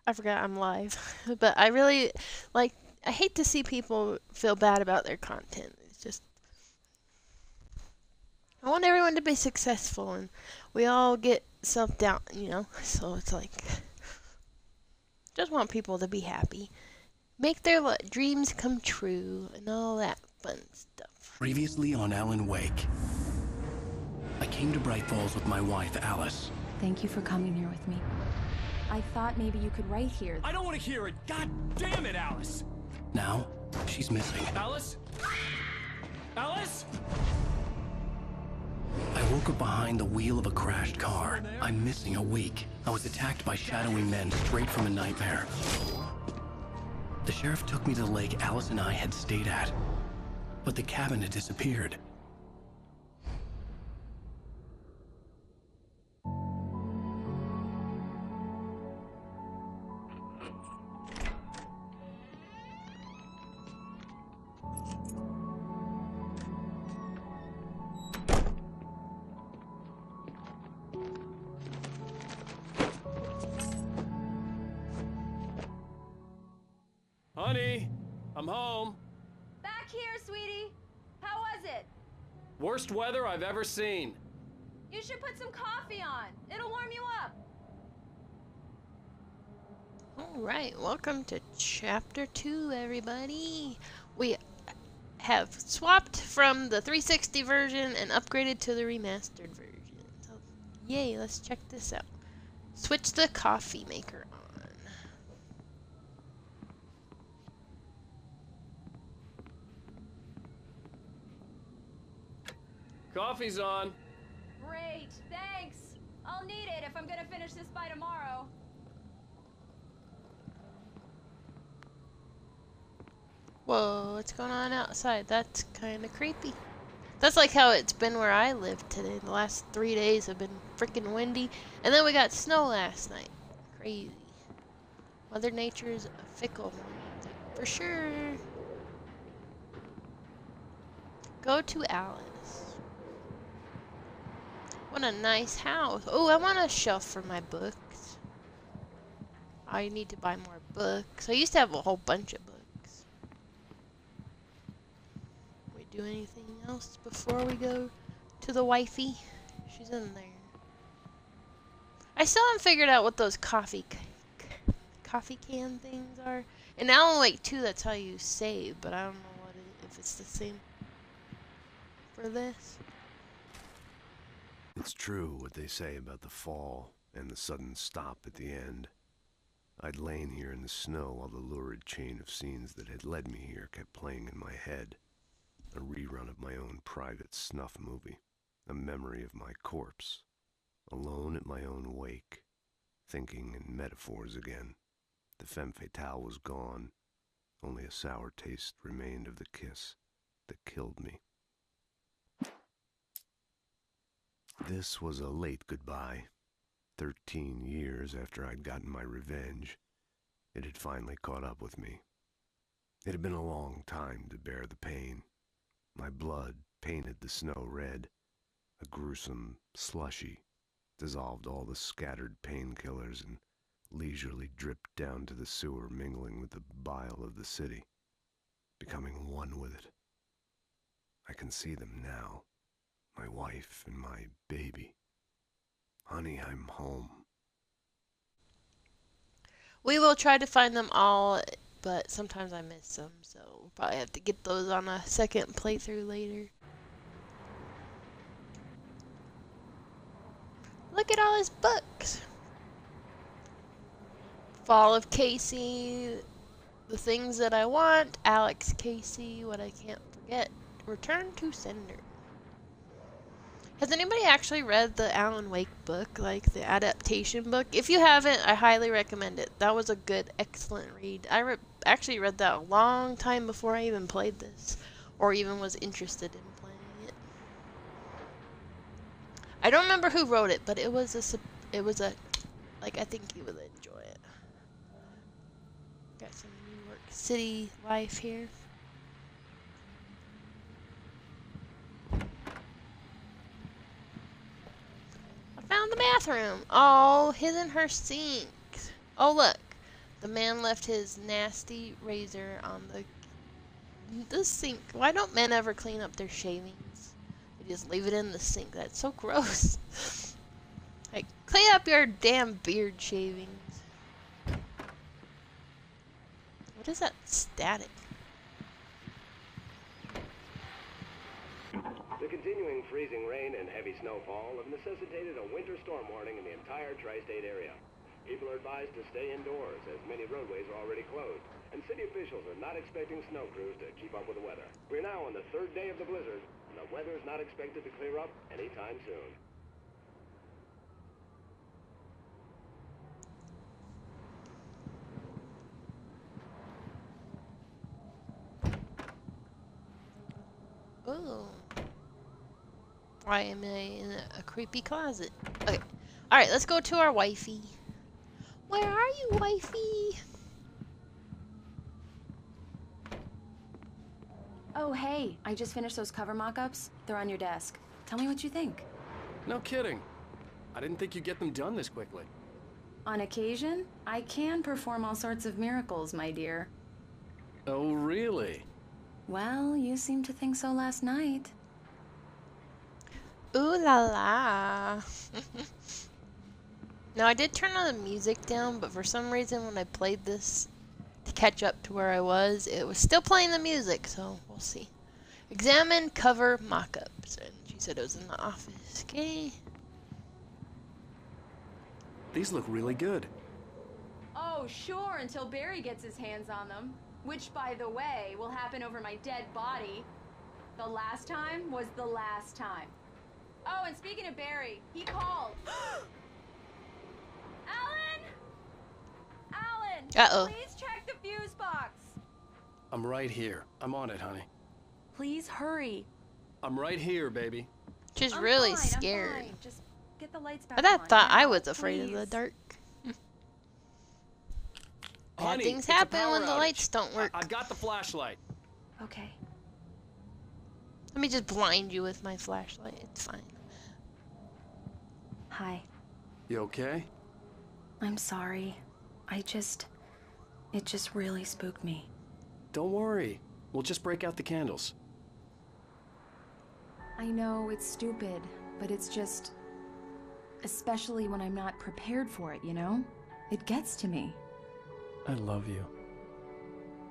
I forgot I'm live. But I really, like, I hate to see people feel bad about their content. It's just, I want everyone to be successful, and we all get self-doubt, you know? So it's like, just want people to be happy. Make their dreams come true, and all that fun stuff. Previously on Alan Wake. I came to Bright Falls with my wife, Alice. Thank you for coming here with me. I thought maybe you could write here. I don't want to hear it! God damn it, Alice! Now, she's missing. Alice? Alice? I woke up behind the wheel of a crashed car. I'm missing a week. I was attacked by shadowy men straight from a nightmare. The sheriff took me to the lake Alice and I had stayed at. But the cabin had disappeared. Honey, I'm home. Back here, sweetie. How was it? Worst weather I've ever seen. You should put some coffee on. It'll warm you up. Alright, welcome to Chapter 2, everybody. We have swapped from the 360 version and upgraded to the remastered version. So, yay, let's check this out. Switch the coffee maker on. Coffee's on. Great, thanks. I'll need it if I'm gonna finish this by tomorrow. Whoa, what's going on outside? That's kind of creepy. That's like how it's been where I live today. The last 3 days have been freaking windy. And then we got snow last night. Crazy. Mother Nature's a fickle one. For sure. Go to Alice. What a nice house. Oh, I want a shelf for my books. I need to buy more books. I used to have a whole bunch of books. We do anything else before we go to the wifey? She's in there. I still haven't figured out what those coffee can things are. In Alan Wake 2, that's how you save, but I don't know if it's the same for this. It's true what they say about the fall and the sudden stop at the end. I'd lain here in the snow while the lurid chain of scenes that had led me here kept playing in my head. A rerun of my own private snuff movie. A memory of my corpse. Alone at my own wake. Thinking in metaphors again. The femme fatale was gone. Only a sour taste remained of the kiss that killed me. This was a late goodbye. 13 years after I'd gotten my revenge, it had finally caught up with me. It had been a long time to bear the pain. My blood painted the snow red. A gruesome slushy dissolved all the scattered painkillers and leisurely dripped down to the sewer, mingling with the bile of the city, becoming one with it. I can see them now. My wife and my baby. Honey, I'm home. We will try to find them all, but sometimes I miss them, so we'll probably have to get those on a second playthrough later. Look at all his books. Fall of Casey, The Things That I Want, Alex Casey, What I Can't Forget, Return to Sender. Has anybody actually read the Alan Wake book, like the adaptation book? If you haven't, I highly recommend it. That was a good, excellent read. I actually read that a long time before I even played this, or even was interested in playing it. I don't remember who wrote it, but it was a, like, I think you would enjoy it. Got some New York City life here. Found the bathroom. Oh, hidden her sink. Oh, look. The man left his nasty razor on the sink. Why don't men ever clean up their shavings? They just leave it in the sink. That's so gross. Like, clean up your damn beard shavings. What is that static? The continuing freezing rain and heavy snowfall have necessitated a winter storm warning in the entire tri-state area. People are advised to stay indoors as many roadways are already closed, and city officials are not expecting snow crews to keep up with the weather. We're now on the third day of the blizzard, and the weather is not expected to clear up anytime soon. Oh. Why am I in a creepy closet? Okay. Alright, let's go to our wifey. Where are you, wifey? Oh, hey, I just finished those cover mock-ups. They're on your desk. Tell me what you think. No kidding. I didn't think you'd get them done this quickly. On occasion, I can perform all sorts of miracles, my dear. Oh, really? Well, you seemed to think so last night. Ooh la la. Now, I did turn on the music down, but for some reason when I played this to catch up to where I was, it was still playing the music, so we'll see. Examine cover mock-ups. And she said it was in the office. Okay. These look really good. Oh, sure, until Barry gets his hands on them. Which, by the way, will happen over my dead body. The last time was the last time. Oh, and speaking of Barry, he called. Alan! Alan! Uh-oh. Please check the fuse box. I'm right here. I'm on it, honey. Please hurry. I'm right here, baby. She's I'm really fine, I'm scared. fine. Just get the lights back But I on. thought I now, was afraid of the please. dark. Bad Honey, things it's a happen power when the outage. lights don't work. I've got the flashlight. Okay. Let me just blind you with my flashlight. It's fine. Hi. You okay? I'm sorry. It just really spooked me. Don't worry. We'll just break out the candles. I know it's stupid, but it's just... especially when I'm not prepared for it, you know? It gets to me. I love you.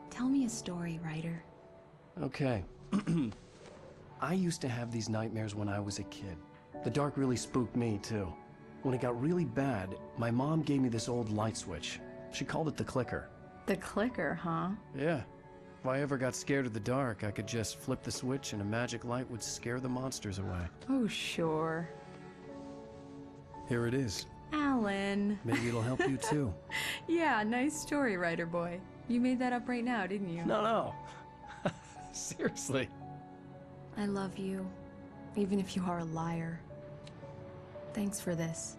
Tell me a story, writer. Okay. I used to have these nightmares when I was a kid. The dark really spooked me, too. When it got really bad, my mom gave me this old light switch. She called it the clicker. The clicker, huh? Yeah. If I ever got scared of the dark, I could just flip the switch and a magic light would scare the monsters away. Oh, sure. Here it is. Alan. Maybe it'll help you, too. Yeah, nice story, writer boy. You made that up right now, didn't you? No. Seriously. I love you, even if you are a liar. Thanks for this.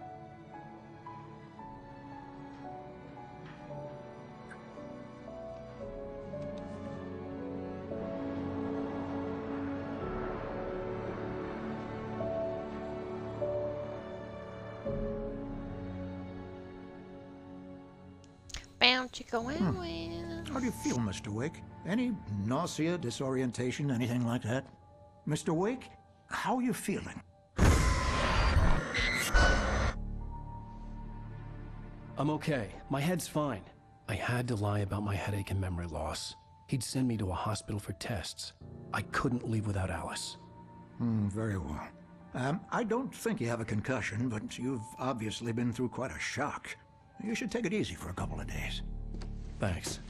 Bam, chicka, wow, wow. How do you feel, Mr. Wake? Any nausea, disorientation, anything like that? Mr. Wake, how are you feeling? I'm okay. My head's fine. I had to lie about my headache and memory loss. He'd send me to a hospital for tests. I couldn't leave without Alice. Very well. I don't think you have a concussion, but you've obviously been through quite a shock. You should take it easy for a couple of days. Thanks.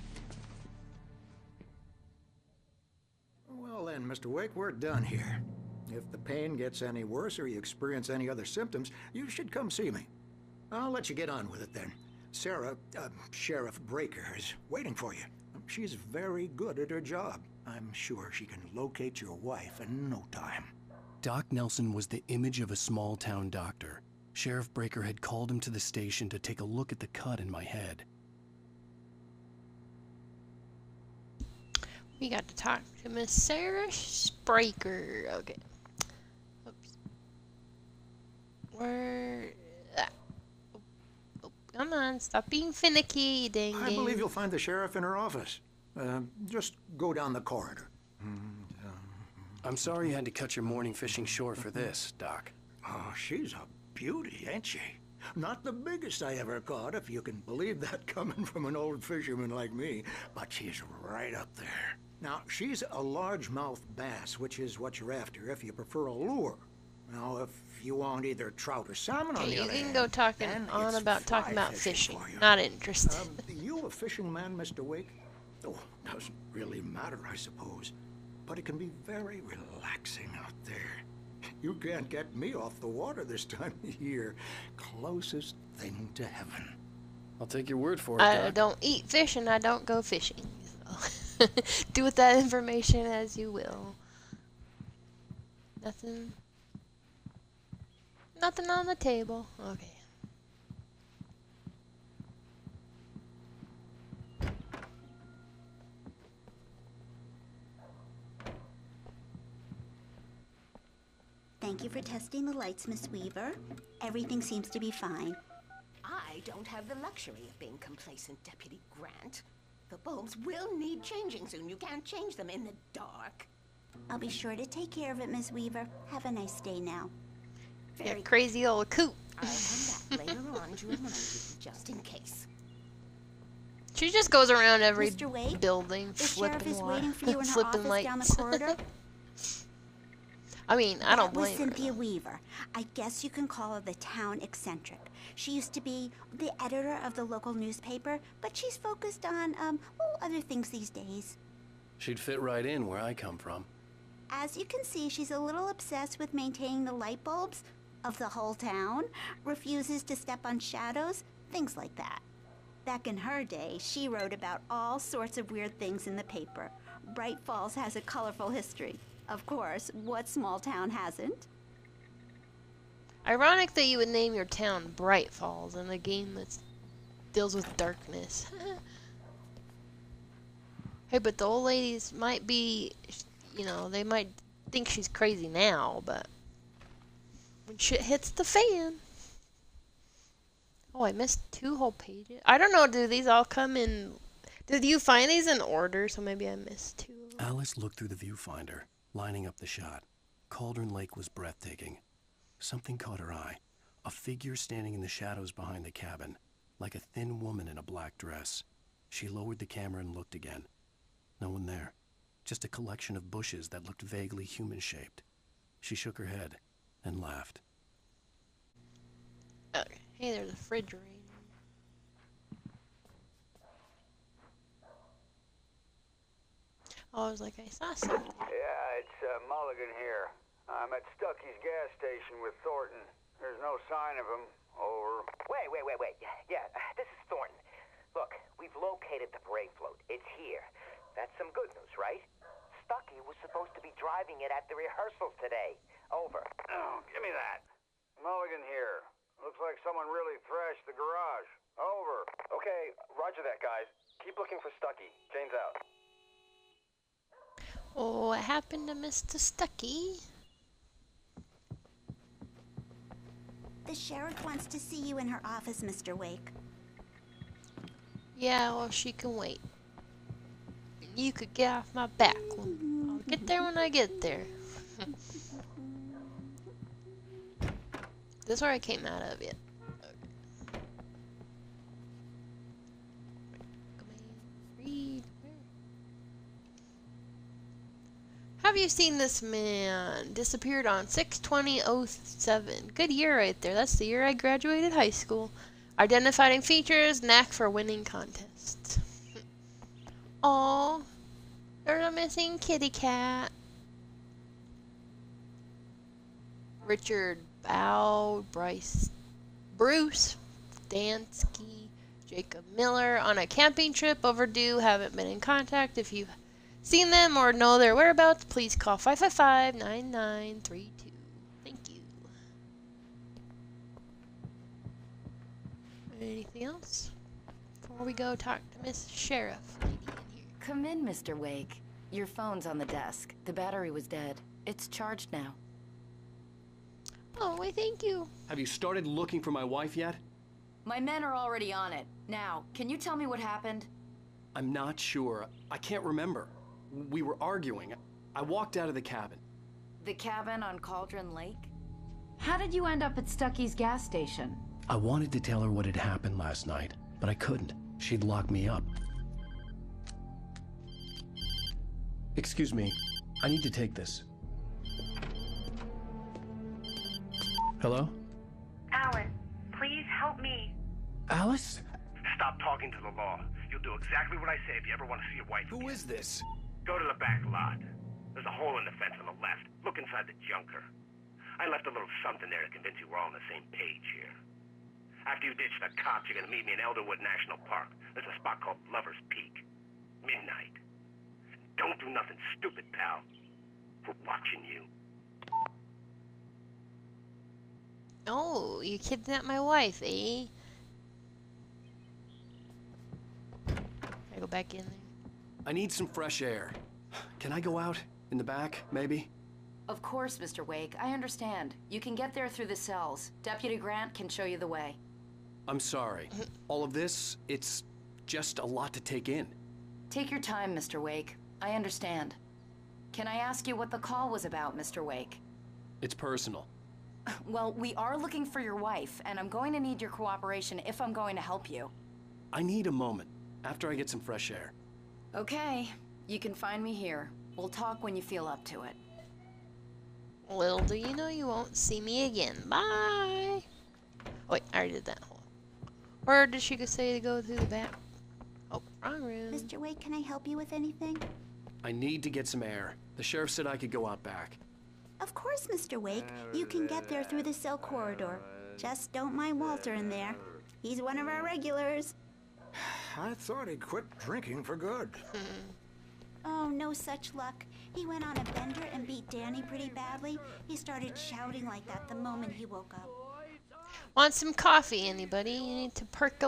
Well then, Mr. Wake, we're done here. If the pain gets any worse or you experience any other symptoms, you should come see me. I'll let you get on with it then. Sarah, Sheriff Breaker, is waiting for you. She's very good at her job. I'm sure she can locate your wife in no time. Doc Nelson was the image of a small-town doctor. Sheriff Breaker had called him to the station to take a look at the cut in my head. We got to talk to Miss Sarah Spraker. Okay. Oops. Where? Come on, stop being finicky, you dang I believe you'll find the sheriff in her office. Just go down the corridor. I'm sorry you had to cut your morning fishing short for this, Doc. Oh, she's a beauty, ain't she? Not the biggest I ever caught, if you can believe that coming from an old fisherman like me, but she's right up there. Now, she's a largemouth bass, which is what you're after if you prefer a lure. Now, if you want either trout or salmon on Okay, the you other can hand, go talking then on it's about talking fly about fishing. for you. Not interested. You a fishing man, Mr. Wake? Oh, doesn't really matter, I suppose. But it can be very relaxing out there. You can't get me off the water this time of year. Closest thing to heaven. I'll take your word for it, I Doc. don't eat fish and I don't go fishing. So do with that information as you will. Nothing on the table. Okay. Thank you for testing the lights, Miss Weaver. Everything seems to be fine. I don't have the luxury of being complacent, Deputy Grant. The bulbs will need changing soon. You can't change them in the dark. I'll be sure to take care of it, Miss Weaver. Have a nice day now. Yeah, crazy old coot. I'll come back later on to remind you, just in case. She just goes around every Mr. Wake, building the sheriff flipping is waiting for you in her flipping office lights. down the corridor. I mean, I don't That was blame her. Cynthia Weaver. I guess you can call her the town eccentric. She used to be the editor of the local newspaper, but she's focused on, other things these days. She'd fit right in where I come from. As you can see, she's a little obsessed with maintaining the light bulbs of the whole town, refuses to step on shadows, things like that. Back in her day, she wrote about all sorts of weird things in the paper. Bright Falls has a colorful history. Of course, what small town hasn't? Ironic that you would name your town Bright Falls in a game that deals with darkness. Hey, but the old ladies might be, they might think she's crazy now, but when shit hits the fan. Oh, I missed 2 whole pages. I don't know, do these all come in... Did you find these in order? So maybe I missed 2. Alice looked through the viewfinder, lining up the shot. Cauldron Lake was breathtaking. Something caught her eye. A figure standing in the shadows behind the cabin, like a thin woman in a black dress. She lowered the camera and looked again. No one there. Just a collection of bushes that looked vaguely human-shaped. She shook her head and laughed. Okay. Hey, there's a refrigerator. Oh, I was like, I saw something. Yeah, it's Mulligan here. I'm at Stucky's gas station with Thornton. There's no sign of him. Over. Wait. Yeah, this is Thornton. Look, we've located the brake float. It's here. That's some good news, right? Stucky was supposed to be driving it at the rehearsals today. Over. Oh, give me that. Mulligan here. Looks like someone really thrashed the garage. Over. Okay, roger that, guys. Keep looking for Stucky. Jane's out. Oh, what happened to Mr. Stucky? The sheriff wants to see you in her office, Mr. Wake. Yeah, well, she can wait. You could get off my back. I'll get there when I get there. This is where I came out of it. Read. Have you seen this man? Disappeared on 6/20/07. Good year right there. That's the year I graduated high school. Identifying features, knack for winning contests. Aww. There's a missing kitty cat. Richard Bow, Bruce Dansky, Jacob Miller on a camping trip overdue. Haven't been in contact. If you've seen them or know their whereabouts, please call 555-9932. Thank you. Anything else? Before we go talk to Miss Sheriff lady in here. Come in, Mr. Wake. Your phone's on the desk. The battery was dead. It's charged now. Oh, why thank you. Have you started looking for my wife yet? My men are already on it. Now, can you tell me what happened? I'm not sure. I can't remember. We were arguing. I walked out of the cabin. The cabin on Cauldron Lake? How did you end up at Stucky's gas station? I wanted to tell her what had happened last night, but I couldn't. She'd lock me up. Excuse me. I need to take this. Hello? Alan, please help me. Alice? Stop talking to the law. You'll do exactly what I say if you ever want to see your wife again. Who is this? Go to the back lot. There's a hole in the fence on the left. Look inside the junker. I left a little something there to convince you we're all on the same page here. After you ditch the cops, you're gonna meet me in Elderwood National Park. There's a spot called Lover's Peak. Midnight. Don't do nothing stupid, pal. We're watching you. Oh, you kidnapped my wife, eh? I go back in there. I need some fresh air. Can I go out? In the back, maybe? Of course, Mr. Wake. I understand. You can get there through the cells. Deputy Grant can show you the way. I'm sorry. All of this, it's just a lot to take in. Take your time, Mr. Wake. I understand. Can I ask you what the call was about, Mr. Wake? It's personal. Well, we are looking for your wife, and I'm going to need your cooperation if I'm going to help you. I need a moment, after I get some fresh air. Okay. You can find me here. We'll talk when you feel up to it. Little do you know you won't see me again. Bye! Oh, wait, I already did that. Or did she say to go through the back? Oh, wrong room. Mr. Wake, can I help you with anything? I need to get some air. The sheriff said I could go out back. Of course, Mr. Wake. You can get there through the cell corridor. Just don't mind Walter in there. He's one of our regulars. I thought he'd quit drinking for good. Oh, no such luck. He went on a bender and beat Danny pretty badly. He started shouting like that the moment he woke up. Want some coffee, anybody? You need to perk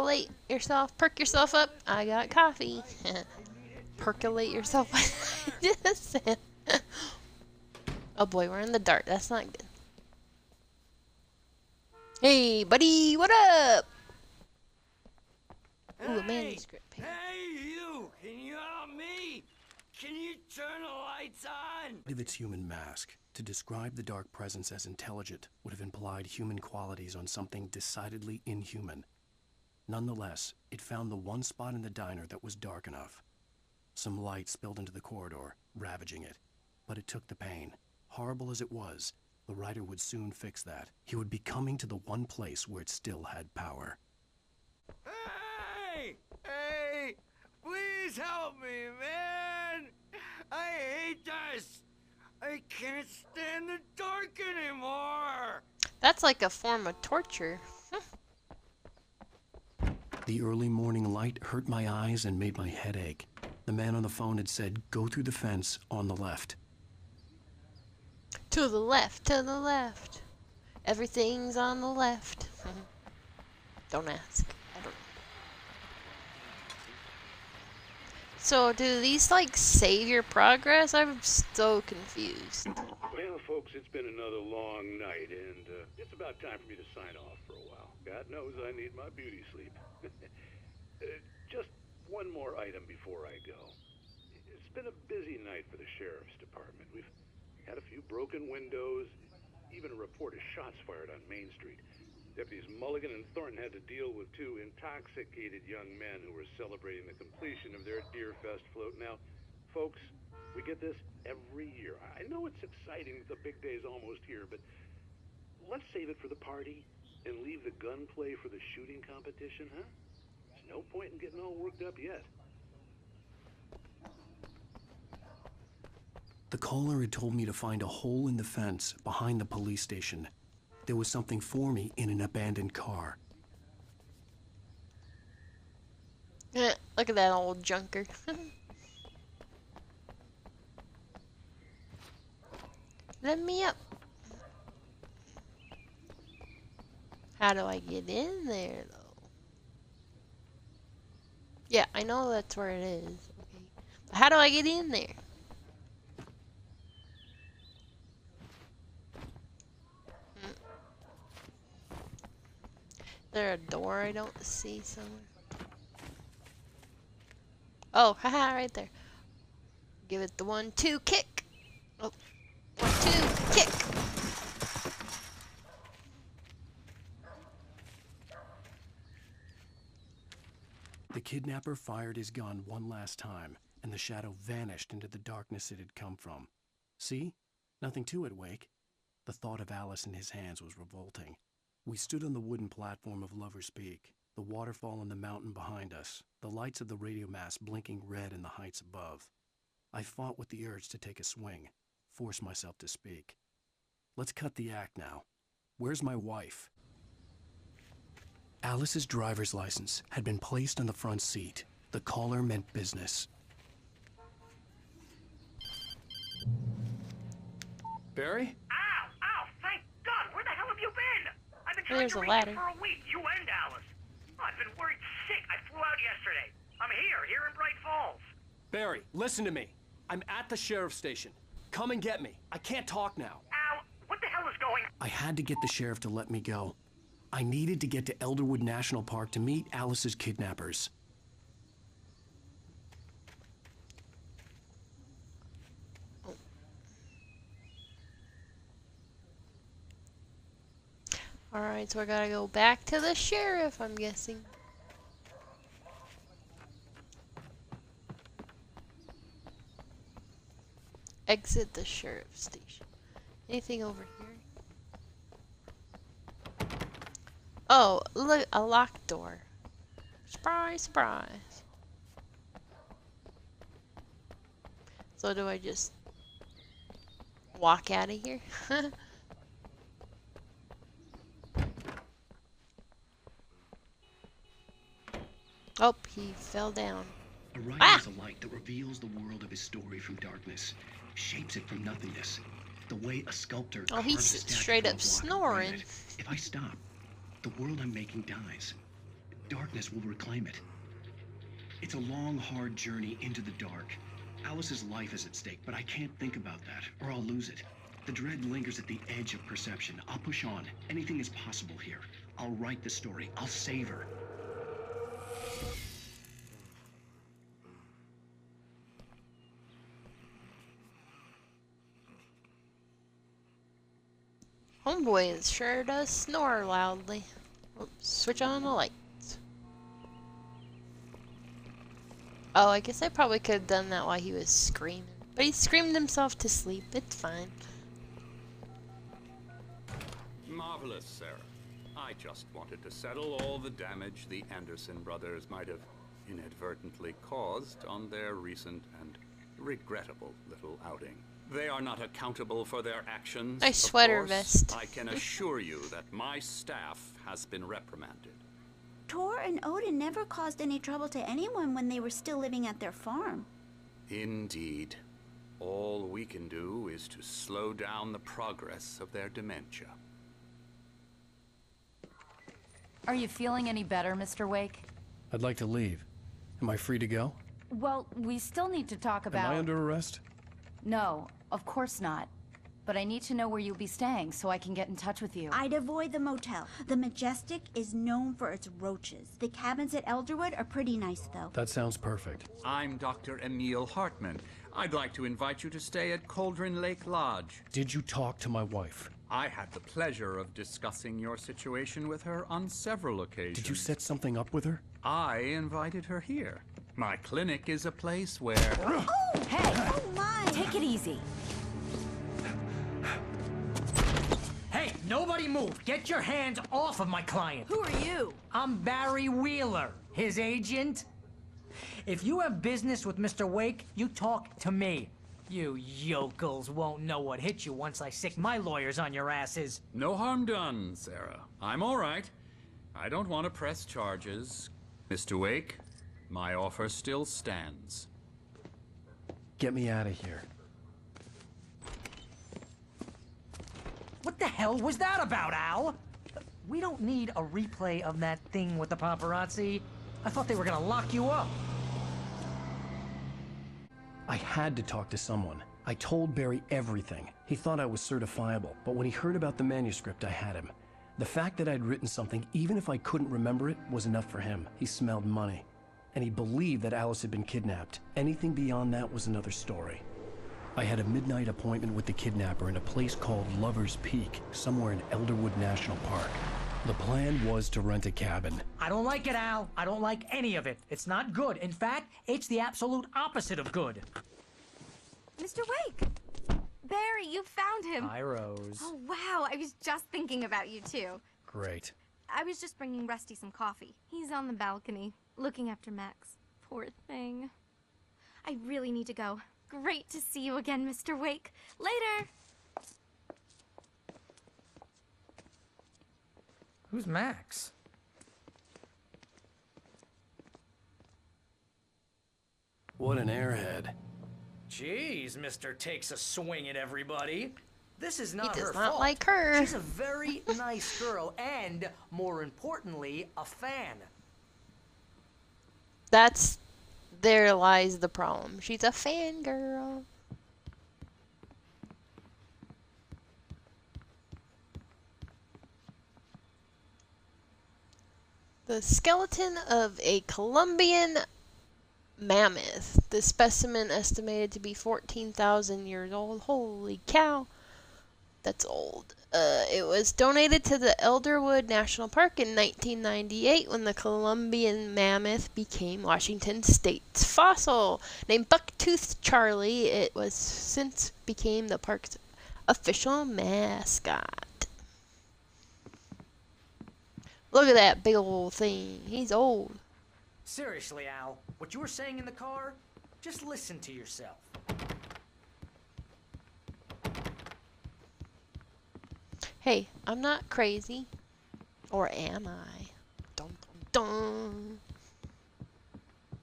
yourself up. I got coffee. Percolate yourself. Just said. Oh boy, we're in the dark. That's not good. Hey, buddy, what up? Ooh, a manuscript. Hey, you! Can you help me? Can you turn the lights on? Of its human mask, to describe the dark presence as intelligent would have implied human qualities on something decidedly inhuman. Nonetheless, it found the one spot in the diner that was dark enough. Some light spilled into the corridor, ravaging it. But it took the pain. Horrible as it was, the writer would soon fix that. He would be coming to the one place where it still had power. Hey! Hey! Please help me, man! I hate this! I can't stand the dark anymore! That's like a form of torture. The early morning light hurt my eyes and made my head ache. The man on the phone had said, go through the fence on the left. To the left, to the left. Everything's on the left. Don't ask. I don't know. So, do these, like, save your progress? I'm so confused. Well, folks, it's been another long night, and it's about time for me to sign off for a while. God knows I need my beauty sleep. Just one more item before I go. It's been a busy night for the Sheriff's Department. We've had a few broken windows, even a report of shots fired on Main Street. Deputies Mulligan and Thornton had to deal with two intoxicated young men who were celebrating the completion of their Deer Fest float. Now, folks, we get this every year. I know it's exciting that the big day's almost here, but let's save it for the party and leave the gunplay for the shooting competition, huh? There's no point in getting all worked up yet. The caller had told me to find a hole in the fence behind the police station. There was something for me in an abandoned car. Look at that old junker. Let me up. How do I get in there, though? Yeah, I know that's where it is. Okay. How do I get in there? there a door I don't see somewhere? Oh, haha, right there. Give it the 1-2 kick. Oh, 1-2 kick. The kidnapper fired his gun one last time, and the shadow vanished into the darkness it had come from. See? Nothing to it, Wake. The thought of Alice in his hands was revolting. We stood on the wooden platform of Lover's Peak, the waterfall and the mountain behind us, the lights of the radio mast blinking red in the heights above. I fought with the urge to take a swing, force myself to speak. Let's cut the act now. Where's my wife? Alice's driver's license had been placed on the front seat. The caller meant business. Barry? Ow! Ow! Thank God! Where the hell have you been? I've been trying There's to a reach ladder. you for a week. You and Alice. Oh, I've been worried sick. I flew out yesterday. I'm here in Bright Falls. Barry, listen to me. I'm at the sheriff's station. Come and get me. I can't talk now. Al, what the hell is going on? I had to get the sheriff to let me go. I needed to get to Elderwood National Park to meet Alice's kidnappers. Alright, so I gotta go back to the sheriff, I'm guessing. Exit the sheriff's station. Anything over here? Oh, look, a locked door. Surprise, surprise. So do I just walk out of here? Oh, he fell down. A writer is a light that reveals the world of his story from darkness, shapes it from nothingness. The way a sculptor Oh, he's carves a statue straight from up a block of snoring. granite. If I stop, the world I'm making dies. Darkness will reclaim it. It's a long, hard journey into the dark. Alice's life is at stake, but I can't think about that, or I'll lose it. The dread lingers at the edge of perception. I'll push on. Anything is possible here. I'll write the story. I'll save her. Homeboy sure does snore loudly. Oh, switch on the lights. Oh, I guess I probably could have done that while he was screaming. But he screamed himself to sleep. It's fine. Marvelous, Sarah. I just wanted to settle all the damage the Anderson brothers might have inadvertently caused on their recent and regrettable little outing. They are not accountable for their actions. Nice sweater of course. vest. I can assure you that my staff has been reprimanded. Tor and Odin never caused any trouble to anyone when they were still living at their farm. Indeed. All we can do is to slow down the progress of their dementia. Are you feeling any better, Mr. Wake? I'd like to leave. Am I free to go? Well, we still need to talk about... Am I under arrest? No, of course not. But I need to know where you'll be staying so I can get in touch with you. I'd avoid the motel. The Majestic is known for its roaches. The cabins at Elderwood are pretty nice, though. That sounds perfect. I'm Dr. Emil Hartman. I'd like to invite you to stay at Cauldron Lake Lodge. Did you talk to my wife? I had the pleasure of discussing your situation with her on several occasions. Did you set something up with her? I invited her here. My clinic is a place where... Oh! Hey! Oh, my! Take it easy. Hey, nobody move! Get your hands off of my client! Who are you? I'm Barry Wheeler, his agent. If you have business with Mr. Wake, you talk to me. You yokels won't know what hit you once I sick my lawyers on your asses. No harm done, Sarah. I'm all right. I don't want to press charges. Mr. Wake, my offer still stands. Get me out of here. What the hell was that about, Al? We don't need a replay of that thing with the paparazzi. I thought they were gonna lock you up. I had to talk to someone. I told Barry everything. He thought I was certifiable, but when he heard about the manuscript, I had him. The fact that I'd written something, even if I couldn't remember it, was enough for him. He smelled money. And he believed that Alice had been kidnapped. Anything beyond that was another story. I had a midnight appointment with the kidnapper in a place called Lover's Peak, somewhere in Elderwood National Park. The plan was to rent a cabin. I don't like it, Al. I don't like any of it. It's not good. In fact, it's the absolute opposite of good. Mr. Wake! Barry, you found him. Hi, Rose. Oh, wow. I was just thinking about you, too. Great. I was just bringing Rusty some coffee. He's on the balcony, looking after Max. Poor thing. I really need to go. Great to see you again, Mr. Wake. Later! Who's Max? What an airhead. Jeez, Mr. Takes a swing at everybody. This is not does her not fault. like her. She's a very nice girl and, more importantly, a fan. There lies the problem. She's a fangirl. The skeleton of a Colombian mammoth. The specimen estimated to be 14,000 years old. Holy cow. That's old. It was donated to the Elderwood National Park in 1998 when the Colombian mammoth became Washington State's fossil. Named Bucktooth Charlie, it was since became the park's official mascot. Look at that big old thing. He's old. Seriously, Al, what you were saying in the car, just listen to yourself. Hey, I'm not crazy. Or am I? Dun dun dun.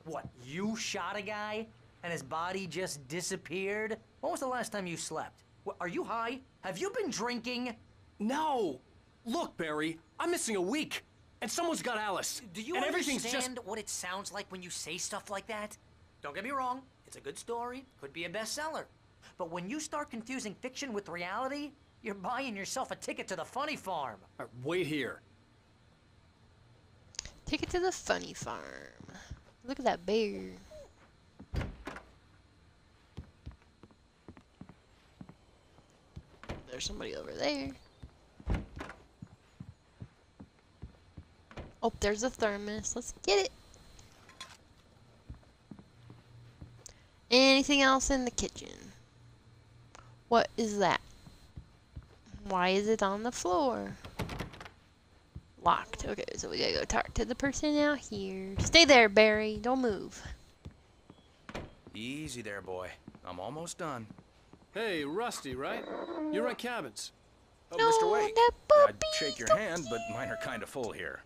What, you shot a guy and his body just disappeared? When was the last time you slept? What, are you high? Have you been drinking? No! Look, Barry, I'm missing a week. And someone's got Alice. Do you and everything's understand what it sounds like when you say stuff like that? Don't get me wrong, it's a good story, could be a bestseller. But when you start confusing fiction with reality, you're buying yourself a ticket to the funny farm. Wait here. Ticket to the funny farm. Look at that bear. There's somebody over there. Oh, there's a thermos. Let's get it. Anything else in the kitchen? What is that? Why is it on the floor? Locked. Okay, so we gotta go talk to the person out here. Stay there, Barry. Don't move. Easy there, boy. I'm almost done. Hey, Rusty, right? You rent cabins. Oh, No, Mr. Wake. that I'd shake your hand, but mine are kind of full here.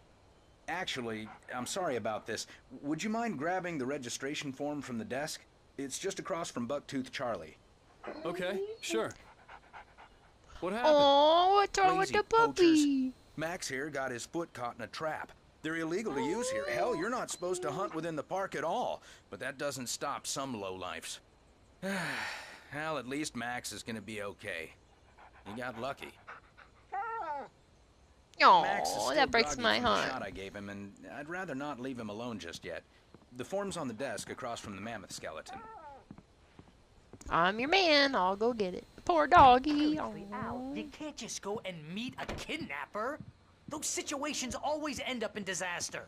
Actually, I'm sorry about this. Would you mind grabbing the registration form from the desk? It's just across from Bucktooth Charlie. Okay, sure. What happened? Oh, what's wrong with Lazy the puppy? Max here got his foot caught in a trap. They're illegal to use here. Hell, you're not supposed to hunt within the park at all. But that doesn't stop some lowlifes. Well, at least Max is gonna be okay. He got lucky. Max is Oh, still that breaks groggy my from the heart. shot I gave him, and I'd rather not leave him alone just yet. The form's on the desk across from the mammoth skeleton. I'm your man. I'll go get it. Poor doggy. Seriously, Al, you can't just go and meet a kidnapper. Those situations always end up in disaster.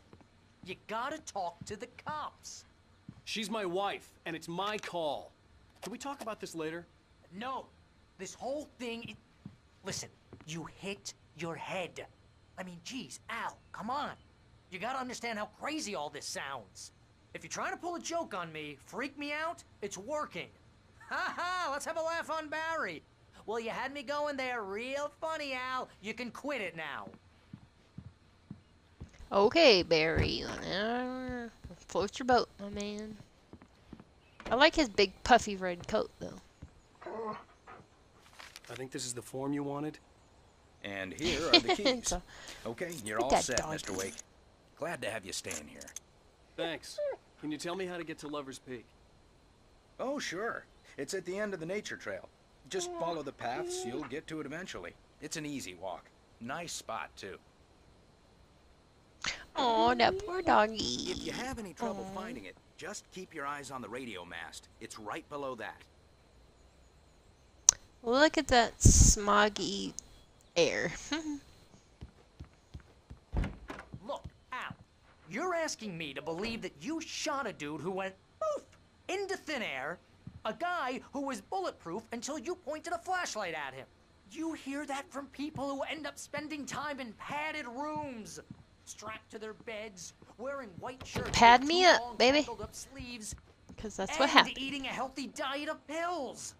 You gotta talk to the cops. She's my wife, and it's my call. Can we talk about this later? No, this whole thing... Listen, you hit your head. I mean, geez, Al, come on. You gotta understand how crazy all this sounds. If you're trying to pull a joke on me, freak me out, it's working. Ha ha, let's have a laugh on Barry. Well, you had me going there real funny, Al. You can quit it now. Okay, Barry. Float your boat, my man. I like his big puffy red coat, though. I think this is the form you wanted. And here are the keys. So- Okay, you're Look all at set, dog. Mr. Wake. Glad to have you staying here. Thanks. Can you tell me how to get to Lover's Peak? Oh, sure. It's at the end of the nature trail. Just follow the paths, you'll get to it eventually. It's an easy walk. Nice spot, too. Oh, that poor doggy. If you have any trouble Aw. finding it, just keep your eyes on the radio mast. It's right below that. Look at that smoggy air. Look, Al, you're asking me to believe that you shot a dude who went poof into thin air, a guy who was bulletproof until you pointed a flashlight at him. You hear that from people who end up spending time in padded rooms, strapped to their beds, wearing white shirts Pad with me too up, long baby. tangled up sleeves, Because that's and what happened. eating a healthy diet of pills.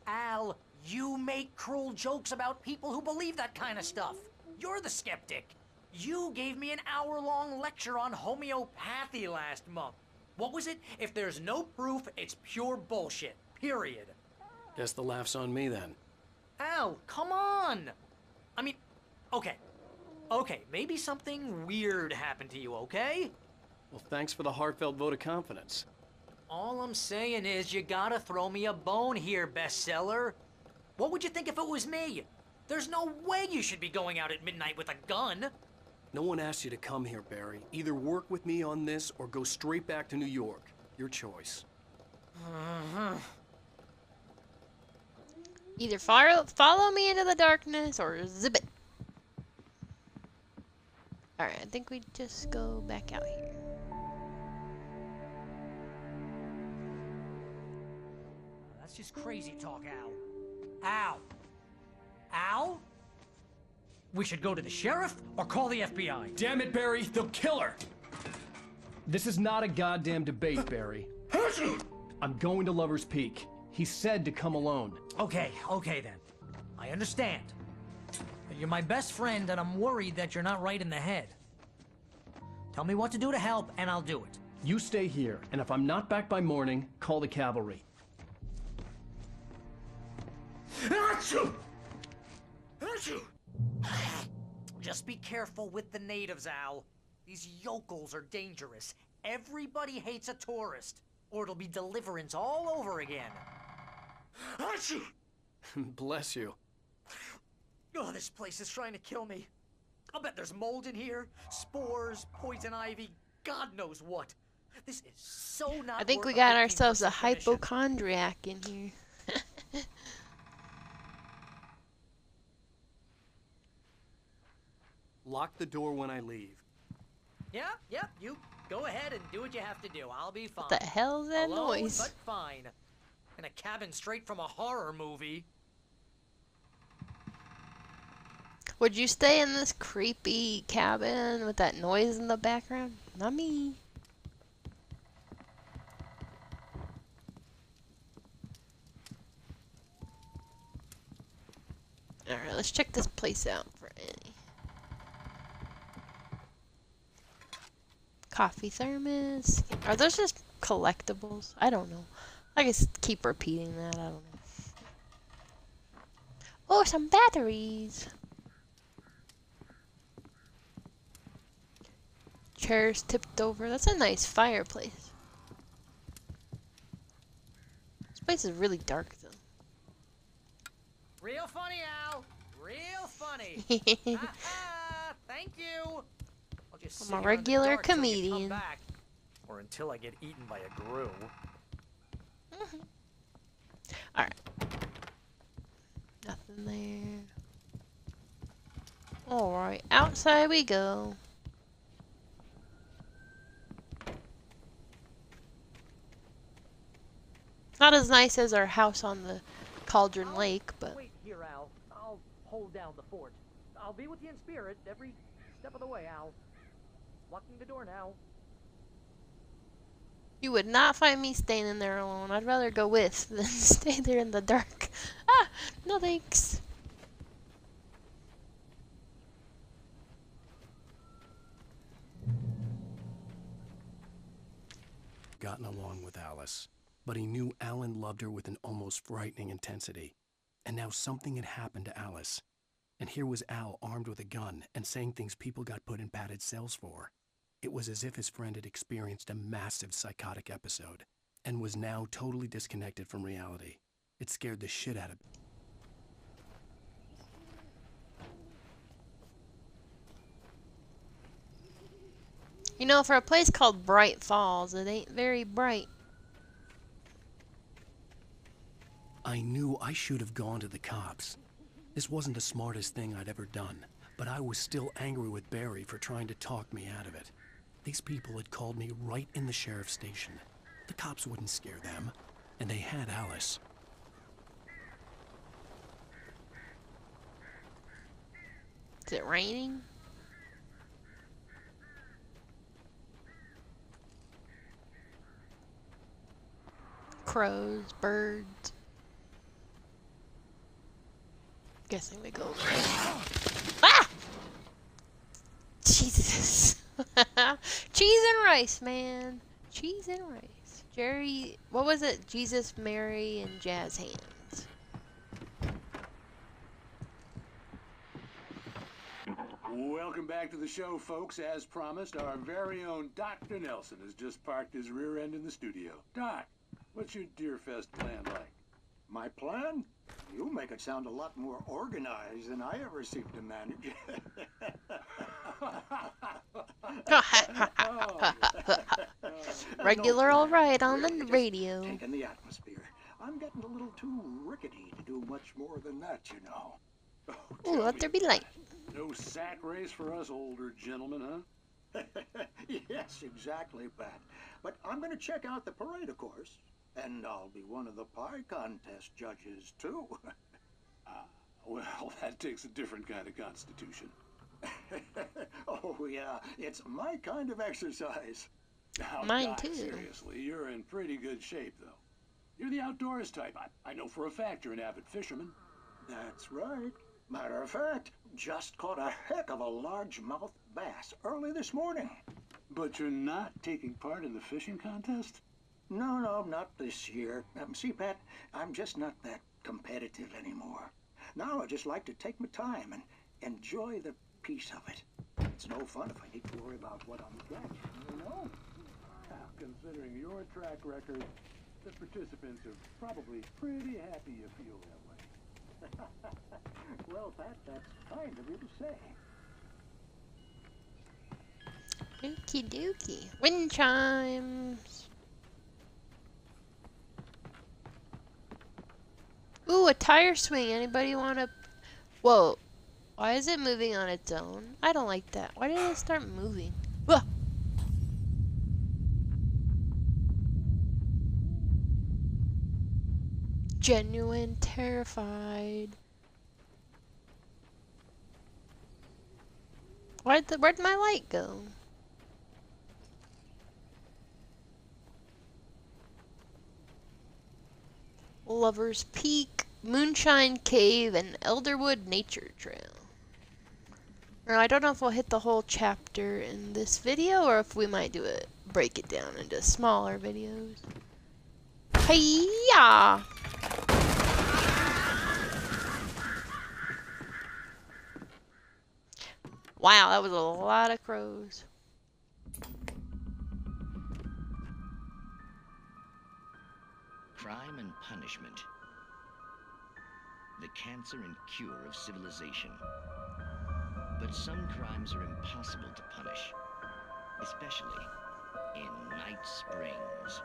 Al, you make cruel jokes about people who believe that kind of stuff. You're the skeptic. You gave me an hour-long lecture on homeopathy last month. What was it? If there's no proof, it's pure bullshit. Period. Guess the laugh's on me then. Al, come on! I mean, okay. Okay, maybe something weird happened to you, okay? Well, thanks for the heartfelt vote of confidence. All I'm saying is you gotta throw me a bone here, bestseller. What would you think if it was me? There's no way you should be going out at midnight with a gun. No one asked you to come here, Barry. Either work with me on this or go straight back to New York. Your choice. Either follow me into the darkness or zip it. Alright, I think we just go back out here. That's just crazy talk, Al. Al? Al? We should go to the sheriff or call the FBI. Damn it, Barry! They'll kill her! This is not a goddamn debate, Barry. I'm going to Lover's Peak. He said to come alone. Okay then. I understand. You're my best friend, and I'm worried that you're not right in the head. Tell me what to do to help, and I'll do it. You stay here, and if I'm not back by morning, call the cavalry. Just be careful with the natives, Al. These yokels are dangerous. Everybody hates a tourist, or it'll be Deliverance all over again. Bless you. Oh, this place is trying to kill me. I'll bet there's mold in here, spores, poison ivy, God knows what. This is so not. I think worth we got a 15% ourselves a commission. hypochondriac in here. Lock the door when I leave. Yep, you go ahead and do what you have to do. I'll be fine. What the hell's that Alone, noise? but fine. In a cabin straight from a horror movie. Would you stay in this creepy cabin with that noise in the background? Not me. Alright, let's check this place out for any. Coffee thermos. Are those just collectibles? I don't know. I just keep repeating that. I don't know. Oh, some batteries. Chairs tipped over. That's a nice fireplace. This place is really dark, though. Real funny, Al. Real funny. Thank you. I'll just sit I'm a here in the regular dark till you come comedian. back, or until I get eaten by a grue. Alright. Nothing there. Alright, outside we go. Not as nice as our house on the Cauldron Lake, but... Wait here, Al. I'll hold down the fort. I'll be with you in spirit every step of the way, Al. Locking the door now. You would not find me staying in there alone. I'd rather go with than stay there in the dark. Ah! No thanks. Gotten along with Alice, but he knew Alan loved her with an almost frightening intensity. And now something had happened to Alice. And here was Al armed with a gun and saying things people got put in padded cells for. It was as if his friend had experienced a massive psychotic episode and was now totally disconnected from reality. It scared the shit out of him. You know, for a place called Bright Falls, it ain't very bright. I knew I should have gone to the cops. This wasn't the smartest thing I'd ever done, but I was still angry with Barry for trying to talk me out of it. These people had called me right in the sheriff's station. The cops wouldn't scare them, and they had Alice. Is it raining? Crows, birds. Guessing they go. Ah! Jesus. Cheese and rice, man. Cheese and rice. Jerry, what was it? Jesus, Mary, and Jazz Hands. Welcome back to the show, folks. As promised, our very own Dr. Nelson has just parked his rear end in the studio. Doc, what's your Deerfest plan like? My plan? You make it sound a lot more organized than I ever seem to manage. Regular, all right, on the radio. Taking the atmosphere. I'm getting a little too rickety to do much more than that, you know. Ooh, let there be light. No sack race for us older gentlemen, huh? Yes, exactly, Pat. But I'm going to check out the parade, of course. And I'll be one of the pie contest judges, too. Well, that takes a different kind of constitution. Oh, yeah. It's my kind of exercise. Now, Mine, Doc, too. Seriously, you're in pretty good shape, though. You're the outdoors type. I know for a fact you're an avid fisherman. That's right. Matter of fact, just caught a heck of a largemouth bass early this morning. But you're not taking part in the fishing contest? No, not this year. See, Pat, I'm just not that competitive anymore. Now I just like to take my time and enjoy the peace of it. It's no fun if I need to worry about what I'm catching, you know? Now, considering your track record, the participants are probably pretty happy you feel that way. Well, Pat, that's kind of you to say. Okie dokie. Wind chimes. Ooh, a tire swing. Anybody want to... Whoa. Why is it moving on its own? I don't like that. Why did it start moving? Whoa. Genuine terrified. Where'd my light go? Lover's Peak, Moonshine Cave, and Elderwood Nature Trail. Now, I don't know if we'll hit the whole chapter in this video or if we might do it, break it down into smaller videos. Hiya! Wow, that was a lot of crows. Crime and punishment. The cancer and cure of civilization. But some crimes are impossible to punish, especially in Night Springs.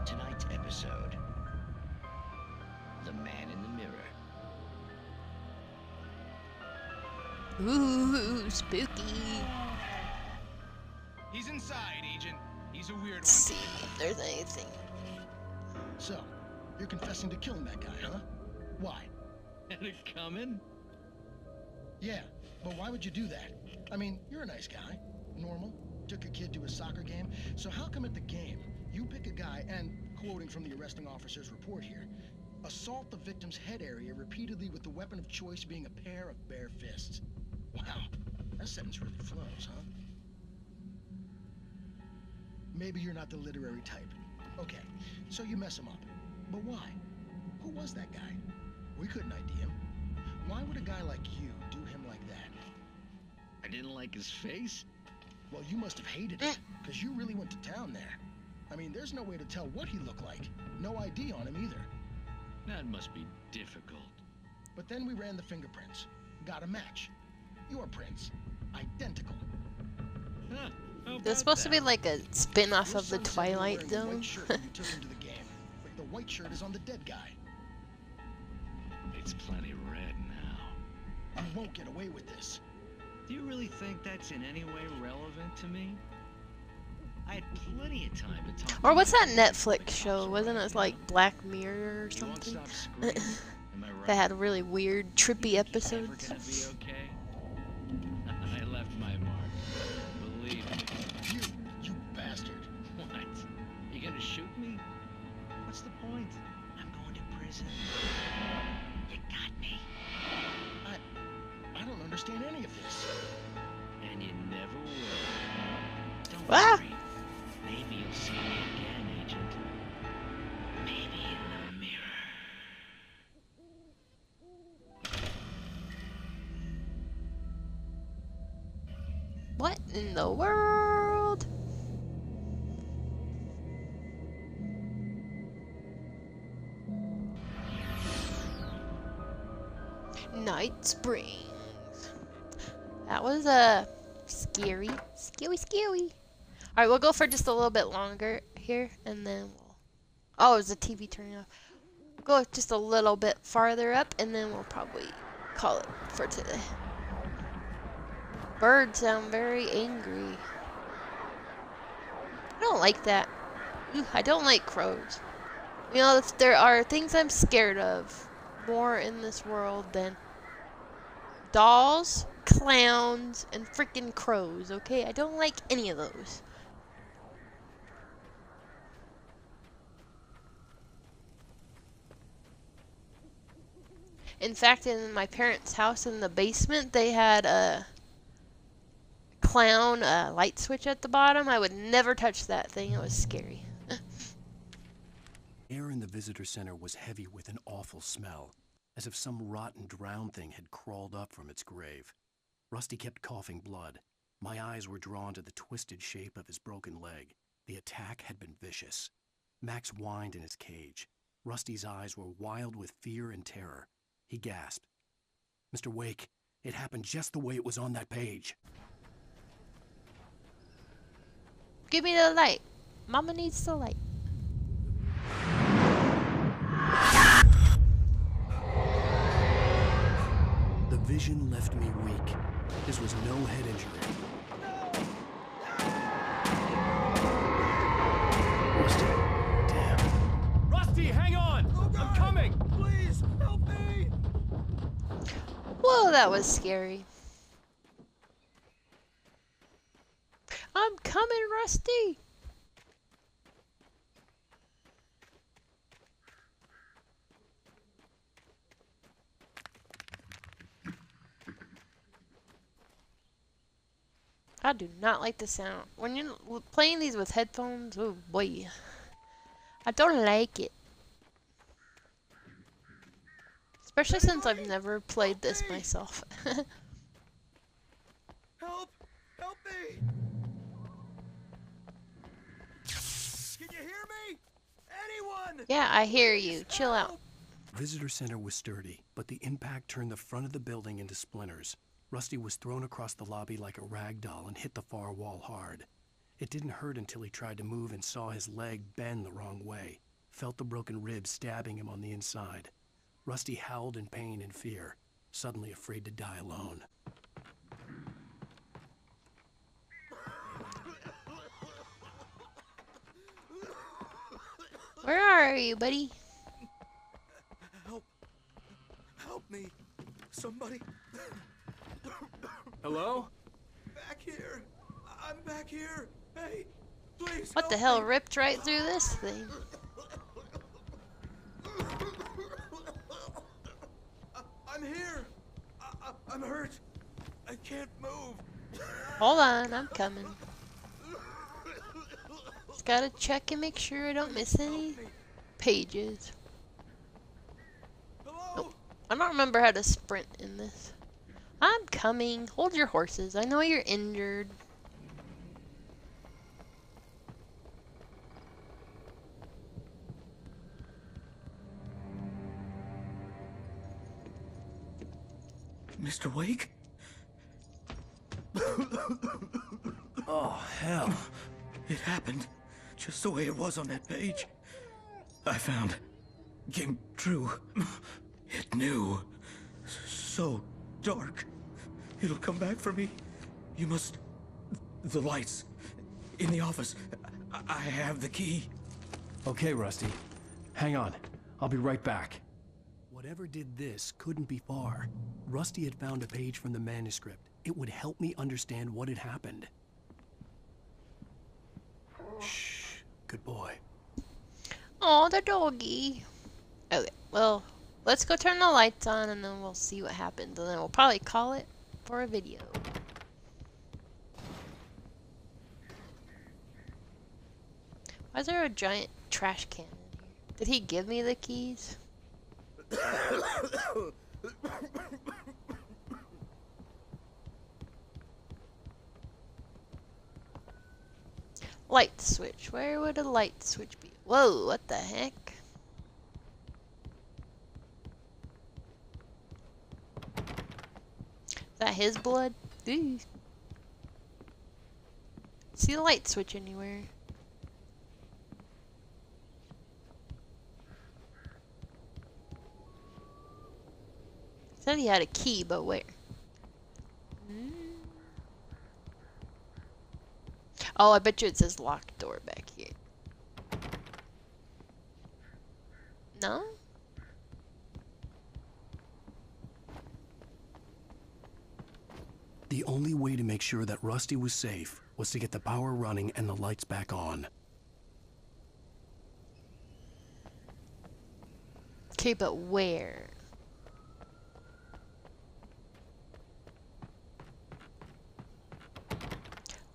Tonight's episode, The Man in the Mirror. Ooh, spooky. He's inside, Agent. He's a weird one. Let's see if there's anything. So, you're confessing to killing that guy, huh? Why? Had it coming? Yeah, but why would you do that? I mean, you're a nice guy. Normal. Took your kid to a soccer game. So how come at the game, you pick a guy and, quoting from the arresting officer's report here, assault the victim's head area repeatedly with the weapon of choice being a pair of bare fists? Wow, that sentence really flows, huh? Maybe you're not the literary type. Okay, so you mess him up. But why? Who was that guy? We couldn't ID him. Why would a guy like you do him like that? I didn't like his face? Well, you must have hated it, because you really went to town there. I mean, there's no way to tell what he looked like. No ID on him either. That must be difficult. But then we ran the fingerprints. Got a match. Your prints. Identical. Huh, how It's about supposed to be that? like a spin-off Your of the son said you were Twilight wearing the Zone. white shirt when you took him to the game. But the white shirt is on the dead guy. It's plenty red now. You won't get away with this. Do you really think that's in any way relevant to me? I had plenty of time to talk Or to what's my that friends Netflix show? Wasn't it like Black Mirror or You won't something? stop screaming? Am I right? That had really weird, trippy Ever episodes. gonna be okay? I left my mark. Believe me. You bastard. What? You gonna shoot me? What's the point? I'm going to prison. You got me. I don't understand any of this. And you never will. Don't Ah! worry. Maybe you'll see me again, Agent. Maybe in the mirror. What in the world? Night Springs. That was scary. Scary. Alright, we'll go for just a little bit longer here, and then we'll... Oh, it was the TV turning off. Go just a little bit farther up, and then we'll probably call it for today. Birds sound very angry. I don't like that. I don't like crows. You know, if there are things I'm scared of more in this world than dolls, clowns, and freaking crows, okay? I don't like any of those. In fact, in my parents' house in the basement, they had a clown light switch at the bottom. I would never touch that thing. It was scary. Air in the visitor center was heavy with an awful smell, as if some rotten drowned thing had crawled up from its grave. Rusty kept coughing blood. My eyes were drawn to the twisted shape of his broken leg. The attack had been vicious. Max whined in his cage. Rusty's eyes were wild with fear and terror. He gasped. Mr. Wake, it happened just the way it was on that page. Give me the light. Mama needs the light. The vision left me weak. This was no head injury. Rusty? Damn. Rusty, hang on! I'm coming! Please, help me! Whoa, that was scary. I'm coming, Rusty! I do not like the sound. When you're playing these with headphones, oh boy. I don't like it. Especially since I've never played this myself. Help! Help me! Can you hear me? Anyone? Yeah, I hear you. Chill out. Visitor center was sturdy, but the impact turned the front of the building into splinters. Rusty was thrown across the lobby like a rag doll and hit the far wall hard. It didn't hurt until he tried to move and saw his leg bend the wrong way. Felt the broken ribs stabbing him on the inside. Rusty howled in pain and fear, suddenly afraid to die alone. Where are you, buddy? Help! Help me! Somebody! Hello? Back here! I'm back here! Hey! Please! What the hell ripped right through this thing? I'm here! I'm hurt! I can't move! Hold on, I'm coming. Just gotta check and make sure I don't miss any pages. Nope. I don't remember how to sprint in this. I'm coming. Hold your horses. I know you're injured. Mr. Wake? hell? It happened just the way it was on that page. I found. Came true. It knew. So dark. It'll come back for me. You must... The lights. In the office. I have the key. Okay, Rusty. Hang on. I'll be right back. Whatever did this couldn't be far. Rusty had found a page from the manuscript. It would help me understand what had happened. Shh. Good boy. Oh, the doggy. Okay, well, let's go turn the lights on and then we'll see what happens. And then we'll probably call it for a video. Why is there a giant trash can in here? Did he give me the keys? Light switch. Where would a light switch be? Whoa, what the heck? Is that his blood? Ooh. See the light switch anywhere? Said he had a key, but where? Oh, I bet you it says locked door back here. No? The only way to make sure that Rusty was safe was to get the power running and the lights back on. Okay, but where?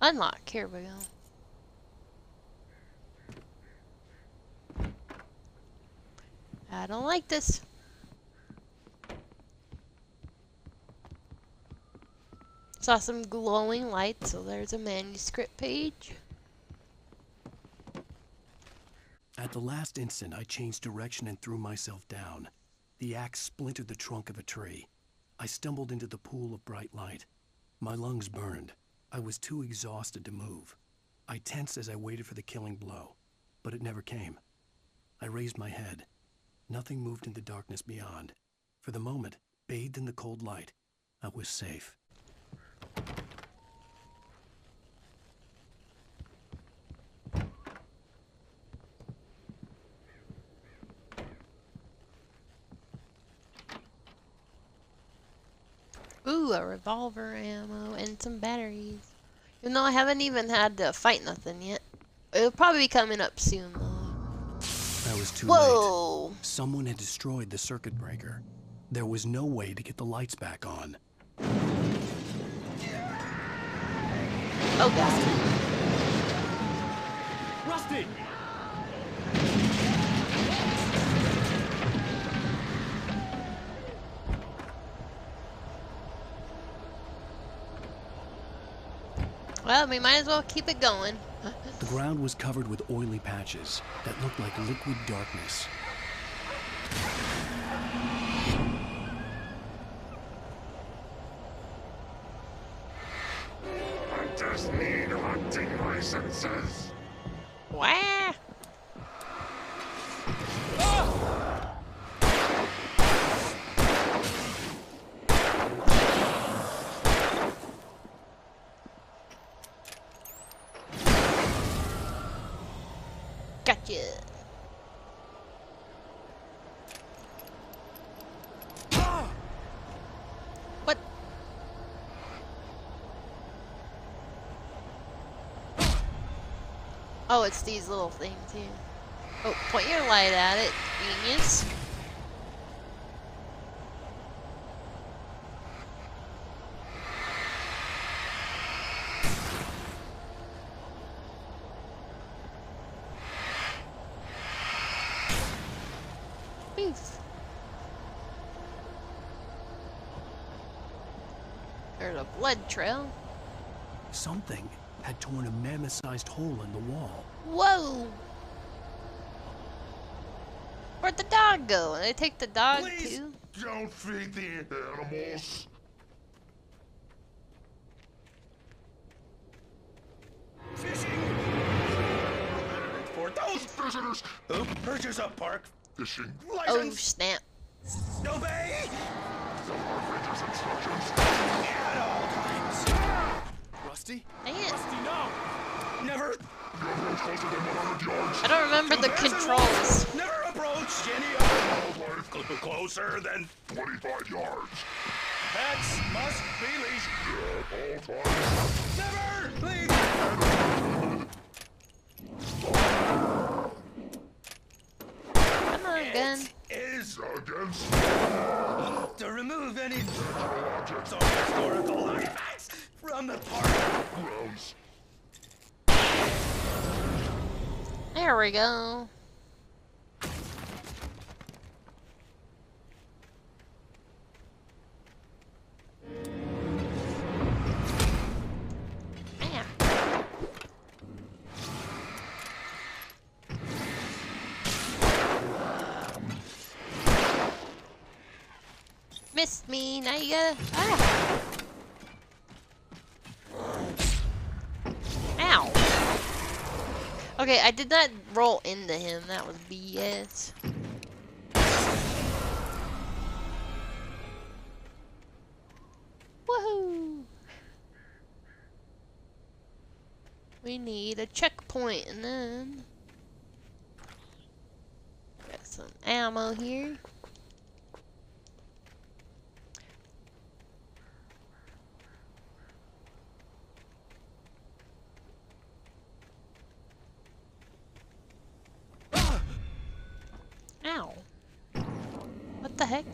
Unlock. Here we go. I don't like this. Saw some glowing lights, so there's a manuscript page. At the last instant, I changed direction and threw myself down. The axe splintered the trunk of a tree. I stumbled into the pool of bright light. My lungs burned. I was too exhausted to move. I tensed as I waited for the killing blow, but it never came. I raised my head. Nothing moved in the darkness beyond. For the moment, bathed in the cold light, I was safe. Ooh, a revolver ammo and some batteries. Even though I haven't even had to fight nothing yet. It'll probably be coming up soon though. I was too Whoa. late. Someone had destroyed the circuit breaker. There was no way to get the lights back on. Oh god. Rusty! Well, we might as well keep it going. The ground was covered with oily patches that looked like liquid darkness. Hunters need hunting licenses. Wah! Gotcha. What? Oh, it's these little things here. Oh, point your light at it, genius. Beef. There's a blood trail. Something had torn a mammoth-sized hole in the wall. Whoa! Where'd the dog go? Did they take the dog Please too? don't feed the animals. fishing? For those visitors who purchase a park fishing Oh, license. snap. Obey at all times. Rusty? Dang it. Rusty, no! Never. I don't remember the controls. Never approach any other wildlife closer than 25 yards. Pets must be leashed. Yeah, all times. Never leave. Come on, gun. Is against to remove any objects or historical artifacts from the park grounds. There we go. Bam. Missed me. Now you gotta. Ah. Ow. Okay, I did not roll into him. That was BS. Woohoo! We need a checkpoint and then got some ammo here. Ow. What the heck?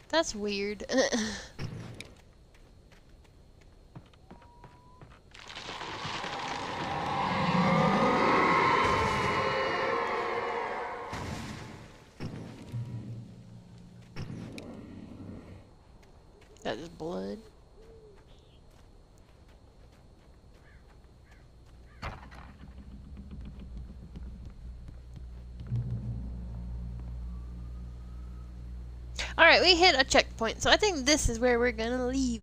That's weird. That is blood. Alright, we hit a checkpoint, so I think this is where we're gonna leave.